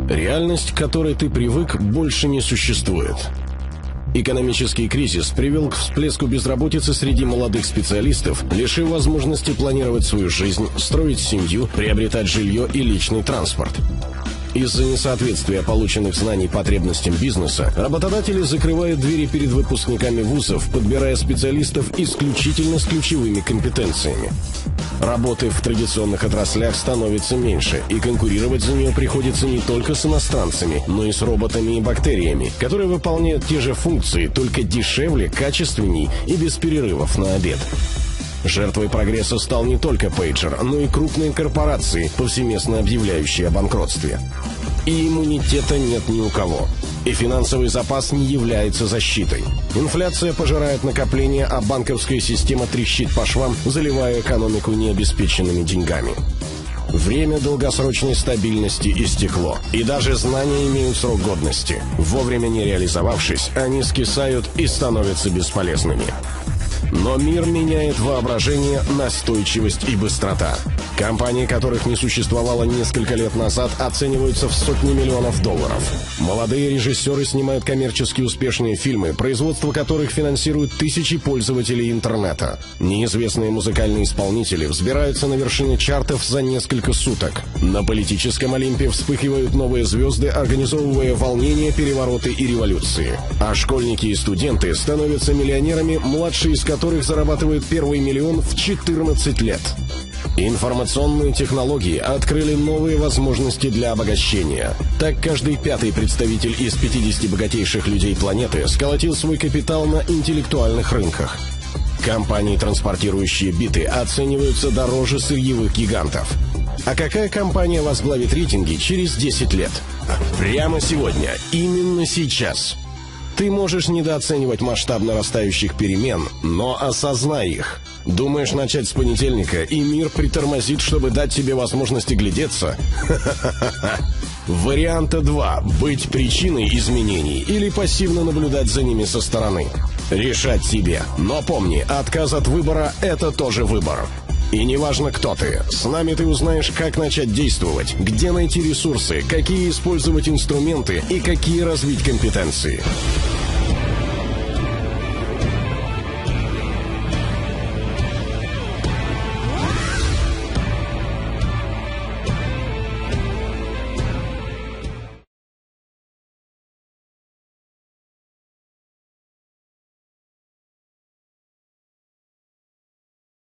Реальность, к которой ты привык, больше не существует. Экономический кризис привел к всплеску безработицы среди молодых специалистов, лишив возможности планировать свою жизнь, строить семью, приобретать жилье и личный транспорт. Из-за несоответствия полученных знаний потребностям бизнеса, работодатели закрывают двери перед выпускниками вузов, подбирая специалистов исключительно с ключевыми компетенциями. Работы в традиционных отраслях становится меньше, и конкурировать за нее приходится не только с иностранцами, но и с роботами и бактериями, которые выполняют те же функции, только дешевле, качественней и без перерывов на обед. Жертвой прогресса стал не только пейджер, но и крупные корпорации, повсеместно объявляющие о банкротстве. И иммунитета нет ни у кого. И финансовый запас не является защитой. Инфляция пожирает накопления, а банковская система трещит по швам, заливая экономику необеспеченными деньгами. Время долгосрочной стабильности истекло, и даже знания имеют срок годности. Вовремя не реализовавшись, они скисают и становятся бесполезными. Но мир меняет воображение, настойчивость и быстрота. Компании, которых не существовало несколько лет назад, оцениваются в сотни миллионов долларов. Молодые режиссеры снимают коммерчески успешные фильмы, производство которых финансируют тысячи пользователей интернета. Неизвестные музыкальные исполнители взбираются на вершины чартов за несколько суток. На политическом Олимпе вспыхивают новые звезды, организовывая волнения, перевороты и революции. А школьники и студенты становятся миллионерами, младшие из которых зарабатывают первый миллион в 14 лет. Информационные технологии открыли новые возможности для обогащения. Так, каждый пятый представитель из 50 богатейших людей планеты сколотил свой капитал на интеллектуальных рынках. Компании, транспортирующие биты, оцениваются дороже сырьевых гигантов. А какая компания возглавит рейтинги через 10 лет? Прямо сегодня, именно сейчас. Ты можешь недооценивать масштаб нарастающих перемен, но осознай их. Думаешь начать с понедельника, и мир притормозит, чтобы дать тебе возможность оглядеться? Ха-ха-ха-ха. Варианта 2. Быть причиной изменений или пассивно наблюдать за ними со стороны. Решать тебе. Но помни, отказ от выбора – это тоже выбор. И неважно, кто ты, с нами ты узнаешь, как начать действовать, где найти ресурсы, какие использовать инструменты и какие развить компетенции.